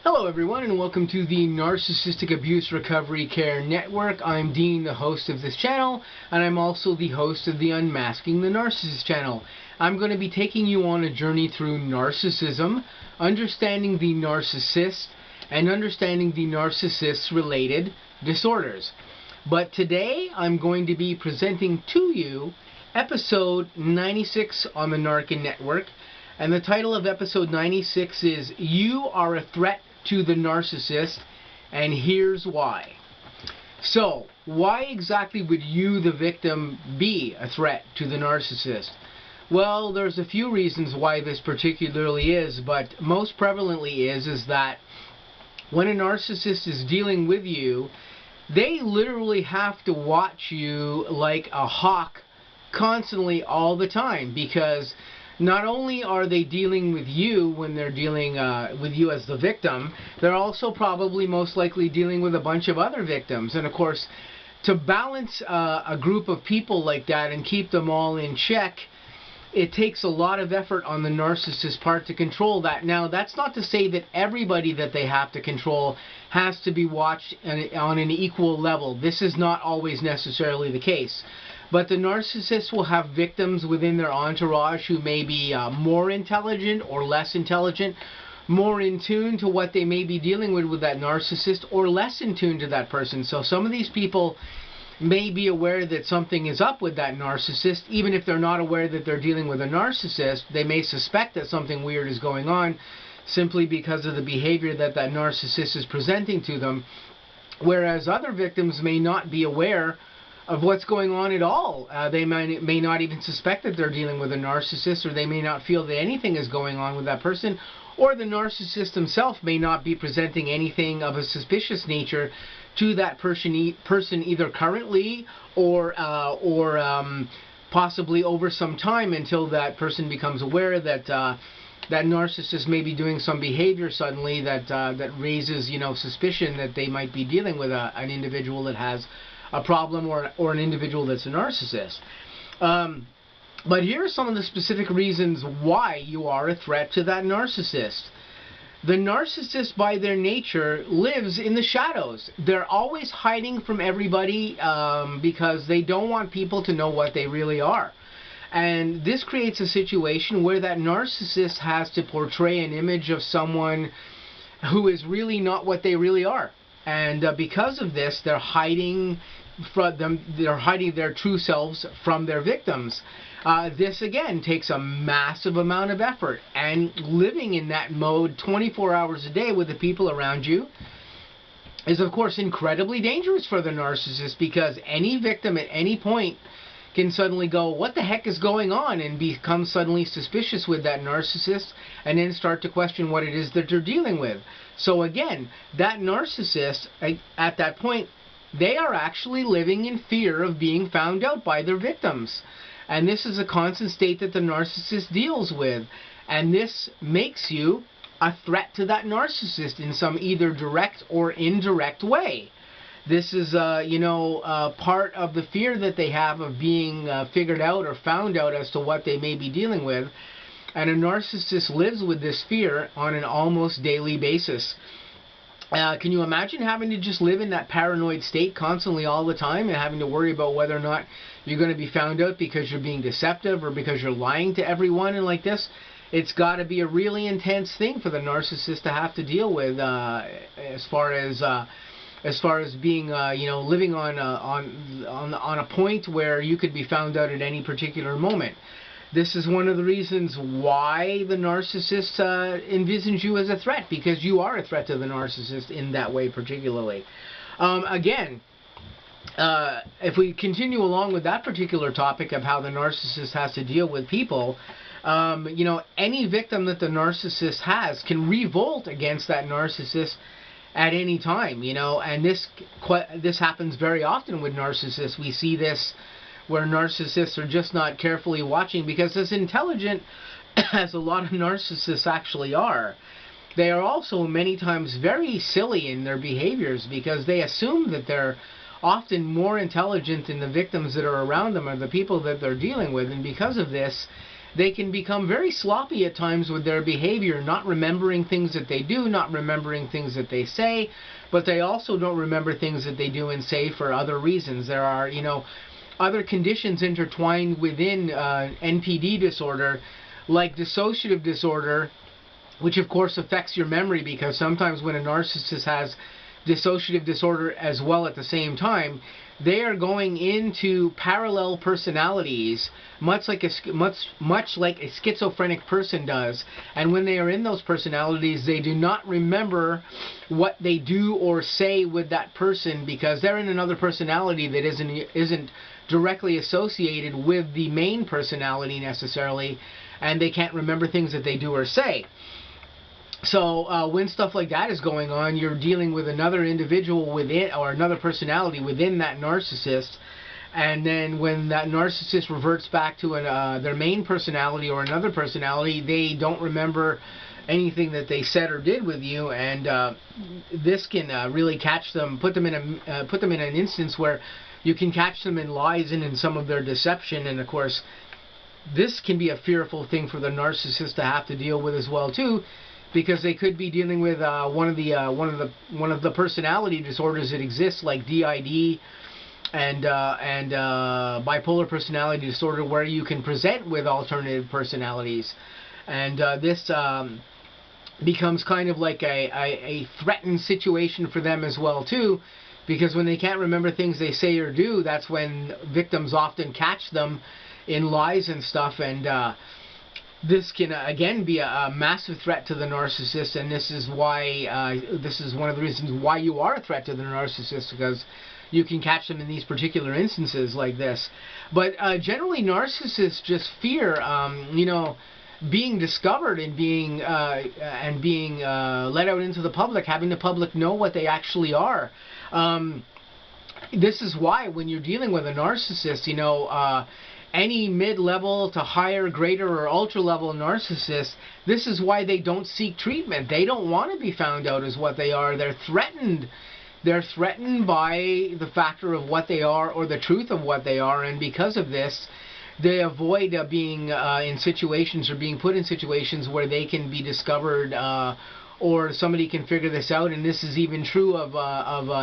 Hello everyone, and welcome to the Narcissistic Abuse Recovery Care Network. I'm Dean, the host of this channel, and I'm also the host of the Unmasking the Narcissist channel. I'm going to be taking you on a journey through narcissism, understanding the narcissist, and understanding the narcissist's related disorders. But today I'm going to be presenting to you episode 96 on the N.A.R.C.N network, and the title of episode 96 is You Are a Threat to the Narcissist, and here's why. So, why exactly would you, the victim, be a threat to the narcissist? Well, there's a few reasons why this particularly is, but most prevalently is that when a narcissist is dealing with you, they literally have to watch you like a hawk constantly all the time, because not only are they dealing with you when they're dealing with you as the victim, they're also probably most likely dealing with a bunch of other victims. And of course, to balance a group of people like that and keep them all in check, it takes a lot of effort on the narcissist's part to control that. Now, that's not to say that everybody that they have to control has to be watched on an equal level. This is not always necessarily the case. But the narcissist will have victims within their entourage who may be more intelligent or less intelligent, more in tune to what they may be dealing with that narcissist, or less in tune to that person. So some of these people may be aware that something is up with that narcissist, even if they're not aware that they're dealing with a narcissist. They may suspect that something weird is going on simply because of the behavior that that narcissist is presenting to them, whereas other victims may not be aware of what's going on at all. They may not even suspect that they're dealing with a narcissist, or they may not feel that anything is going on with that person, or the narcissist himself may not be presenting anything of a suspicious nature to that person either currently or possibly over some time, until that person becomes aware that that narcissist may be doing some behavior suddenly that raises, suspicion that they might be dealing with an individual that has a problem, or an individual that's a narcissist. But here are some of the specific reasons why you are a threat to that narcissist. The narcissist, by their nature, lives in the shadows. They're always hiding from everybody because they don't want people to know what they really are. And this creates a situation where that narcissist has to portray an image of someone who is really not what they really are. And because of this, they're hiding their true selves from their victims. This again takes a massive amount of effort, and living in that mode 24 hours a day with the people around you is of course incredibly dangerous for the narcissist, because any victim at any point can suddenly go, what the heck is going on, and become suddenly suspicious with that narcissist, and then start to question what it is that they're dealing with. So again, that narcissist, at that point, they are actually living in fear of being found out by their victims. And this is a constant state that the narcissist deals with. And this makes you a threat to that narcissist in some either direct or indirect way. This is, part of the fear that they have of being figured out or found out as to what they may be dealing with. And a narcissist lives with this fear on an almost daily basis. Can you imagine having to just live in that paranoid state constantly all the time, and having to worry about whether or not you're going to be found out because you're being deceptive or because you're lying to everyone and like this? It's got to be a really intense thing for the narcissist to have to deal with, as far as being, living on a point where you could be found out at any particular moment. This is one of the reasons why the narcissist envisions you as a threat, because you are a threat to the narcissist in that way particularly. Again, if we continue along with that particular topic of how the narcissist has to deal with people, any victim that the narcissist has can revolt against that narcissist at any time, and this happens very often with narcissists. We see this where narcissists are just not carefully watching, because as intelligent as a lot of narcissists actually are, they are also many times very silly in their behaviors, because they assume that they're often more intelligent than the victims that are around them or the people that they're dealing with, and because of this, they can become very sloppy at times with their behavior, not remembering things that they do, not remembering things that they say, but they also don't remember things that they do and say for other reasons. There are, other conditions intertwined within NPD disorder, like dissociative disorder, which of course affects your memory, because sometimes when a narcissist has dissociative disorder as well at the same time, they are going into parallel personalities, much like a schizophrenic person does. And when they are in those personalities, they do not remember what they do or say with that person, because they're in another personality that isn't directly associated with the main personality necessarily, and they can't remember things that they do or say. So when stuff like that is going on, you're dealing with another individual within, or another personality within that narcissist, and then when that narcissist reverts back to their main personality or another personality, they don't remember anything that they said or did with you, and this can really catch them, put them in an instance where you can catch them in lies and in some of their deception. And of course, this can be a fearful thing for the narcissist to have to deal with as well too, because they could be dealing with one of the personality disorders that exist, like DID and bipolar personality disorder, where you can present with alternative personalities, and this becomes kind of like a threatened situation for them as well too, because when they can't remember things they say or do, that's when victims often catch them in lies and stuff, and this can again be a massive threat to the narcissist. And this is why this is one of the reasons why you are a threat to the narcissist, because you can catch them in these particular instances like this. But generally, narcissists just fear being discovered and being let out into the public, having the public know what they actually are. This is why when you're dealing with a narcissist, any mid-level to higher, greater, or ultra-level narcissist, this is why they don't seek treatment. They don't want to be found out as what they are. They're threatened. They're threatened by the factor of what they are, or the truth of what they are, and because of this, they avoid being in situations, or being put in situations where they can be discovered, or somebody can figure this out. And this is even true of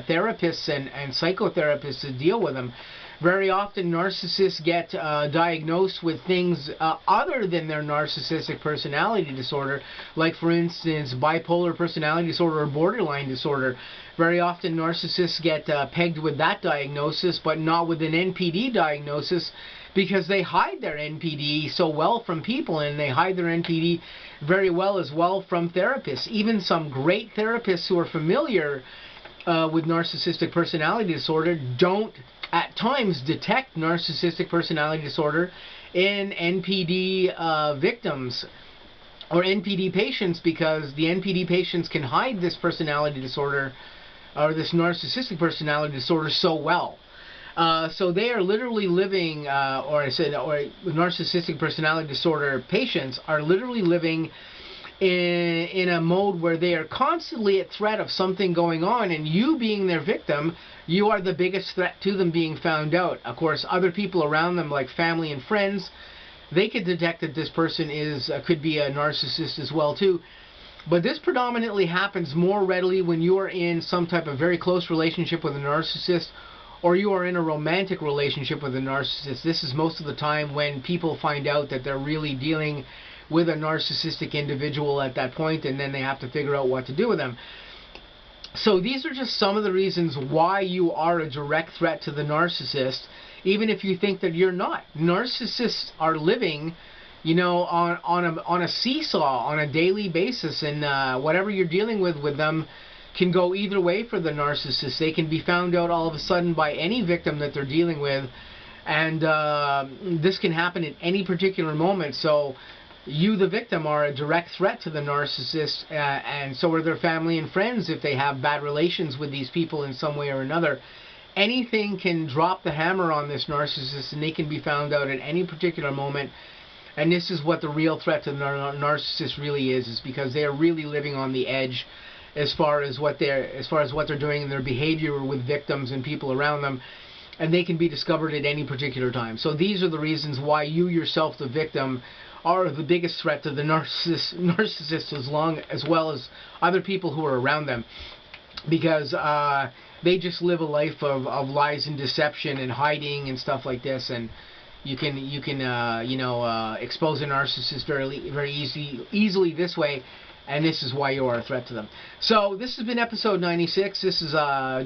therapists and psychotherapists that deal with them. Very often narcissists get diagnosed with things other than their narcissistic personality disorder, like for instance bipolar personality disorder or borderline disorder. Very often narcissists get pegged with that diagnosis, but not with an NPD diagnosis, because they hide their NPD so well from people, and they hide their NPD very well as well from therapists. Even some great therapists who are familiar with narcissistic personality disorder don't at times detect narcissistic personality disorder in NPD victims or NPD patients, because the NPD patients can hide this personality disorder or this narcissistic personality disorder so well. So they are literally living, or narcissistic personality disorder patients are literally living in a mode where they are constantly at threat of something going on, and you being their victim, you are the biggest threat to them being found out. Of course, other people around them, like family and friends, they could detect that this person could be a narcissist as well too. But this predominantly happens more readily when you are in some type of very close relationship with a narcissist, or you are in a romantic relationship with a narcissist. This is most of the time when people find out that they're really dealing with a narcissistic individual at that point, and then they have to figure out what to do with them. So these are just some of the reasons why you are a direct threat to the narcissist, even if you think that you're not. Narcissists are living, on a seesaw on a daily basis, and whatever you're dealing with them can go either way for the narcissist. They can be found out all of a sudden by any victim that they're dealing with, and this can happen at any particular moment. So you, the victim, are a direct threat to the narcissist, and so are their family and friends if they have bad relations with these people in some way or another. Anything can drop the hammer on this narcissist, and they can be found out at any particular moment. And this is what the real threat to the narcissist really is because they are really living on the edge as far as what they're doing in their behavior with victims and people around them. and they can be discovered at any particular time. So these are the reasons why you yourself, the victim, are the biggest threat to the narcissist as well as other people who are around them, because they just live a life of lies and deception and hiding and stuff like this, and you can expose a narcissist very easily this way, and this is why you are a threat to them. So this has been episode 96. This is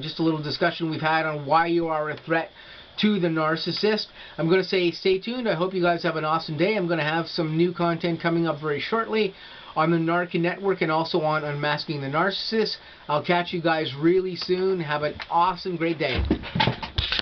just a little discussion we've had on why you are a threat to the narcissist. I'm going to say stay tuned. I hope you guys have an awesome day. I'm going to have some new content coming up very shortly on the N.A.R.C.N network and also on Unmasking the Narcissist. I'll catch you guys really soon. Have an awesome, great day.